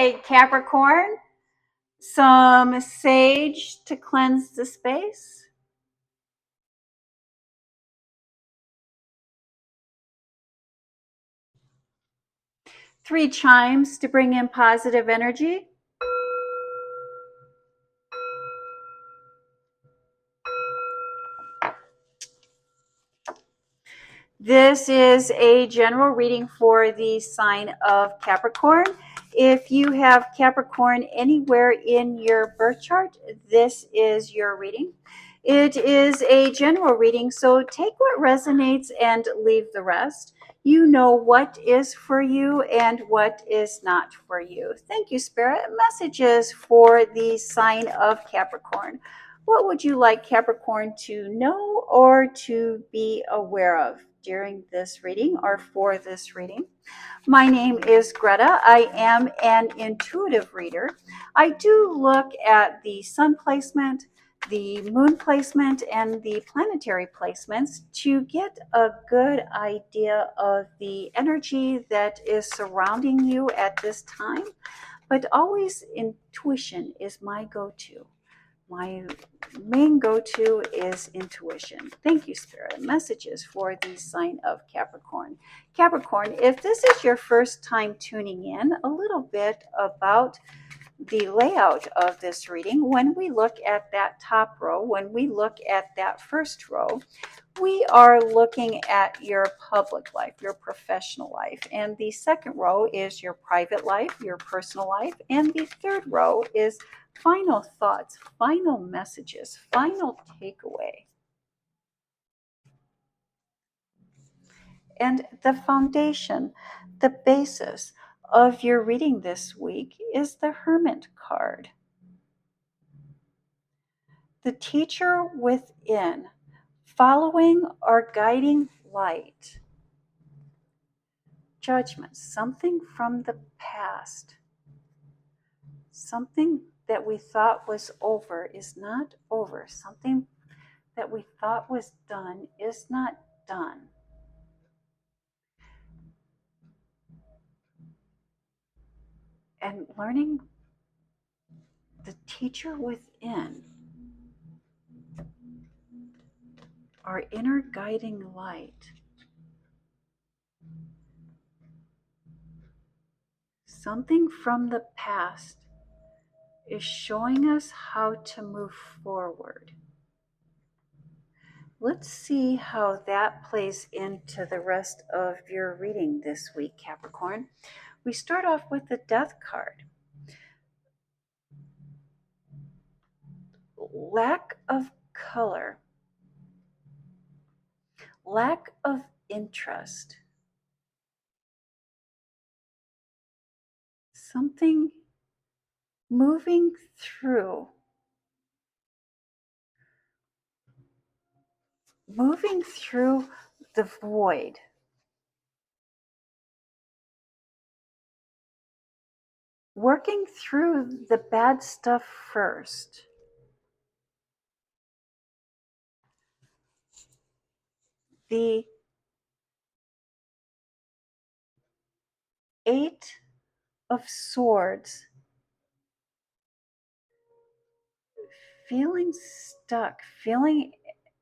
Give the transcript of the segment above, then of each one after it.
right, Capricorn. Some sage to cleanse the space. Three chimes to bring in positive energy. This is a general reading for the sign of Capricorn. If you have Capricorn anywhere in your birth chart, this is your reading. It is a general reading, so take what resonates and leave the rest. You know what is for you and what is not for you. Thank you, Spirit. Messages for the sign of Capricorn. What would you like Capricorn to know or to be aware of during this reading or for this reading? My name is Greta. I am an intuitive reader. I do look at the sun placement, the moon placement, and the planetary placements to get a good idea of the energy that is surrounding you at this time. But always intuition is my go-to. My main go-to is intuition. Thank you, Spirit. Messages for the sign of Capricorn. Capricorn, if this is your first time tuning in, a little bit about the layout of this reading. When we look at that top row, when we look at that first row, we are looking at your public life, your professional life. And the second row is your private life, your personal life. And the third row is final thoughts, final messages, final takeaway. And the foundation, the basis of your reading this week is the Hermit card. The teacher within, following our guiding light. Judgment, something from the past. Something that we thought was over is not over. Something that we thought was done is not done. And learning the teacher within, our inner guiding light. Something from the past is showing us how to move forward. Let's see how that plays into the rest of your reading this week, Capricorn. We start off with the Death card. Lack of color. Lack of interest. Something moving through. Moving through the void. Working through the bad stuff first. The 8 of Swords. Feeling stuck, feeling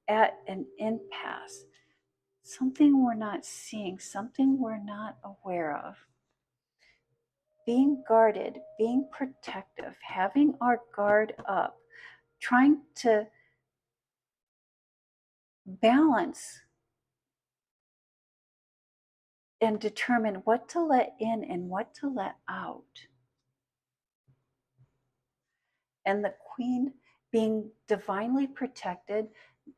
at an impasse. Something we're not seeing, something we're not aware of. Being guarded, being protective, having our guard up, trying to balance and determine what to let in and what to let out. And the Queen being divinely protected,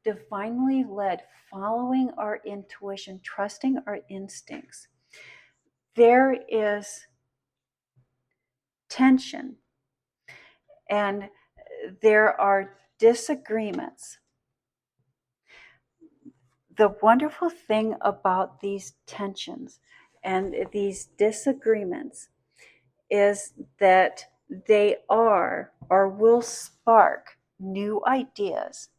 divinely led, following our intuition, trusting our instincts. There is tension and there are disagreements. The wonderful thing about these tensions and these disagreements is that they are or will spark new ideas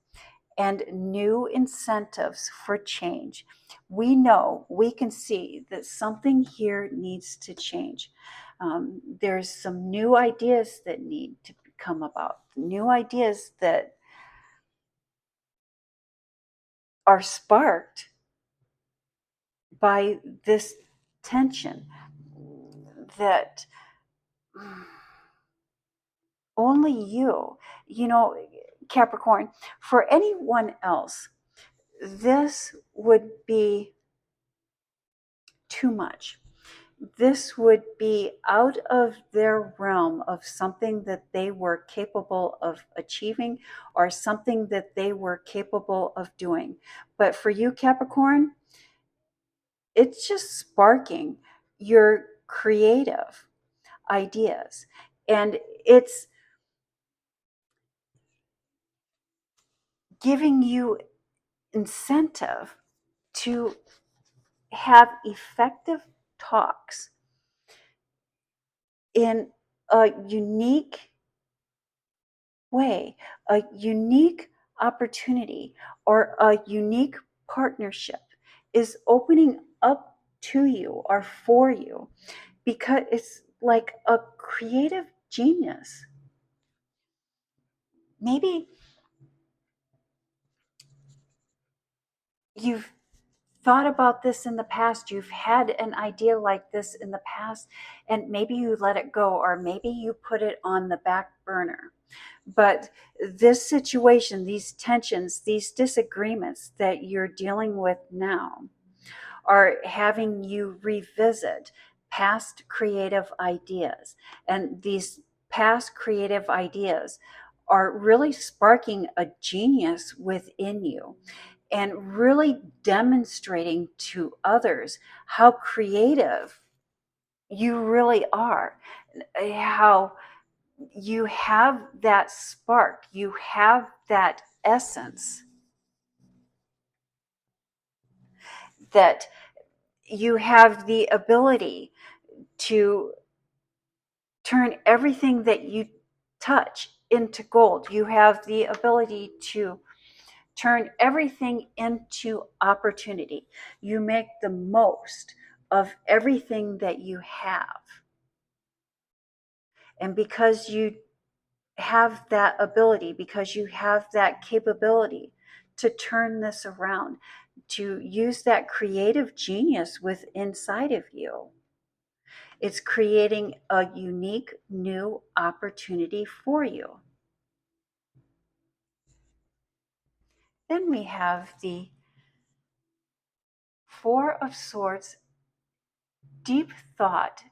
and new incentives for change. We know, we can see that something here needs to change. There's some new ideas that need to come about, new ideas that are sparked by this tension that only you know, Capricorn, for anyone else, this would be too much. This would be out of their realm of something that they were capable of achieving or something that they were capable of doing. But for you, Capricorn, it's just sparking your creative ideas. And it's giving you incentive to have effective talks in a unique way, a unique opportunity, or a unique partnership is opening up to you or for you, because it's like a creative genius. Maybe you've thought about this in the past, you've had an idea like this in the past, and maybe you let it go, or maybe you put it on the back burner. But this situation, these tensions, these disagreements that you're dealing with now are having you revisit past creative ideas. And these past creative ideas are really sparking a genius within you and really demonstrating to others how creative you really are, how you have that spark, you have that essence, that you have the ability to turn everything that you touch into gold. You have the ability to turn everything into opportunity. You make the most of everything that you have. And because you have that ability, because you have that capability to turn this around, to use that creative genius with inside of you, it's creating a unique new opportunity for you. Then we have the Four of Swords, deep thought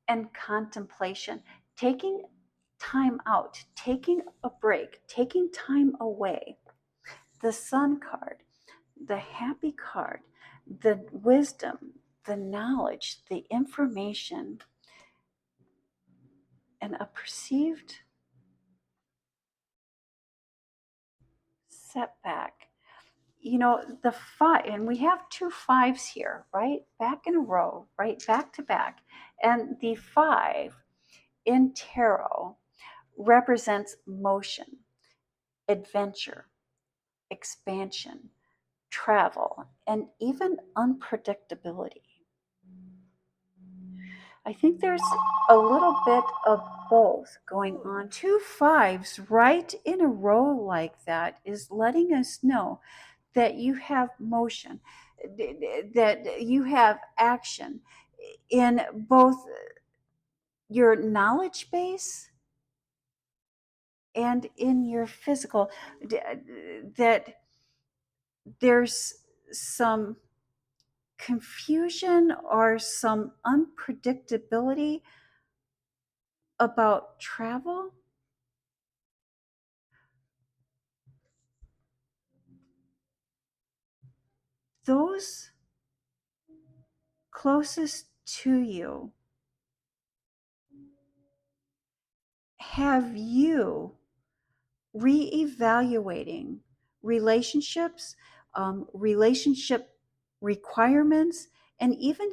and contemplation, taking time out, taking a break, taking time away. The Sun card, the happy card, the wisdom, the knowledge, the information, and a perceived setback. You know, the five, and we have two fives here, right? Back in a row, right? Back to back. And the five in tarot represents motion, adventure, expansion, travel, and even unpredictability. I think there's a little bit of both going on. Two fives right in a row like that is letting us know that you have motion, that you have action in both your knowledge base and in your physical, that there's some confusion or some unpredictability about travel. Those closest to you have you reevaluating relationships, relationship requirements, and even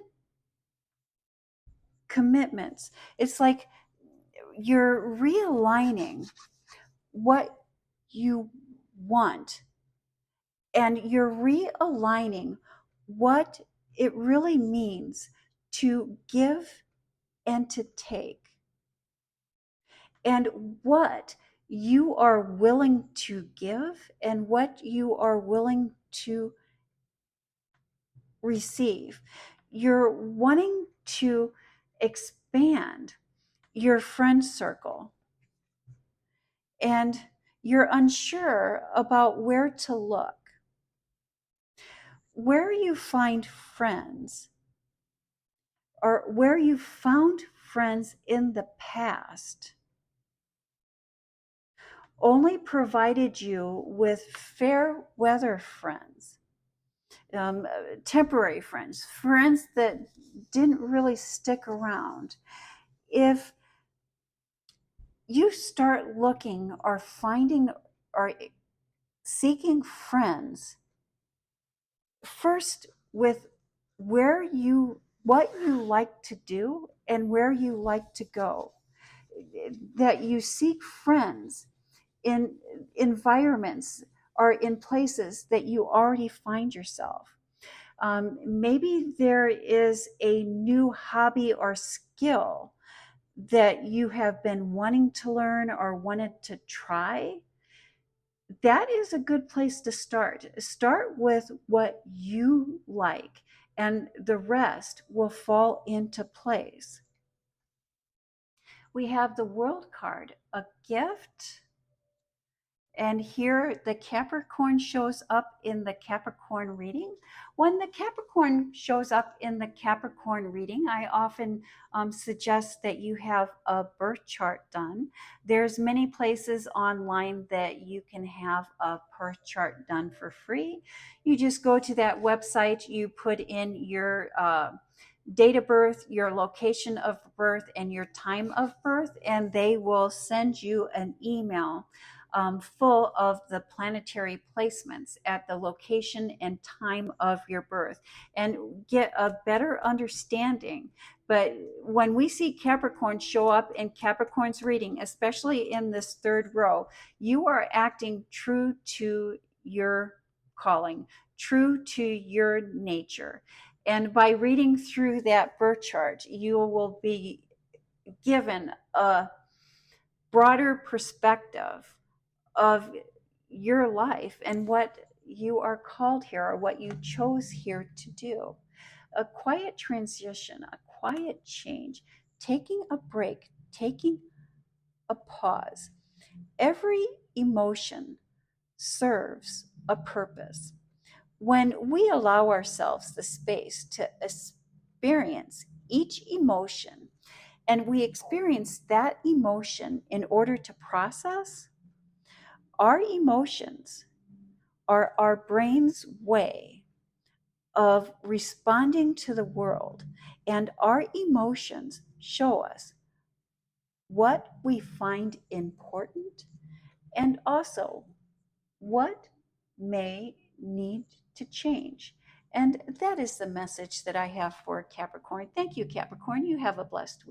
commitments. It's like you're realigning what you want, and you're realigning what it really means to give and to take, and what you are willing to give and what you are willing to receive. You're wanting to expand your friend circle, and you're unsure about where to look. Where you find friends, or where you found friends in the past, only provided you with fair weather friends, temporary friends, friends that didn't really stick around. If you start looking or finding or seeking friends first with what you like to do and where you like to go, that you seek friends in environments or in places that you already find yourself. Maybe there is a new hobby or skill that you have been wanting to learn or wanted to try. That is a good place to start. Start with what you like, and the rest will fall into place. We have the World card, a gift. And here the Capricorn shows up in the Capricorn reading. When the Capricorn shows up in the Capricorn reading, I often suggest that you have a birth chart done. There's many places online that you can have a birth chart done for free. You just go to that website, you put in your date of birth, your location of birth, and your time of birth, and they will send you an email full of the planetary placements at the location and time of your birth, and get a better understanding. But when we see Capricorn show up in Capricorn's reading, especially in this third row, you are acting true to your calling, true to your nature. And by reading through that birth chart, you will be given a broader perspective of your life and what you are called here, or what you chose here to do. A quiet transition, a quiet change, taking a break, taking a pause. Every emotion serves a purpose. When we allow ourselves the space to experience each emotion, and we experience that emotion in order to process, our emotions are our brain's way of responding to the world, and our emotions show us what we find important and also what may need to change. And that is the message that I have for Capricorn. Thank you, Capricorn. You have a blessed week.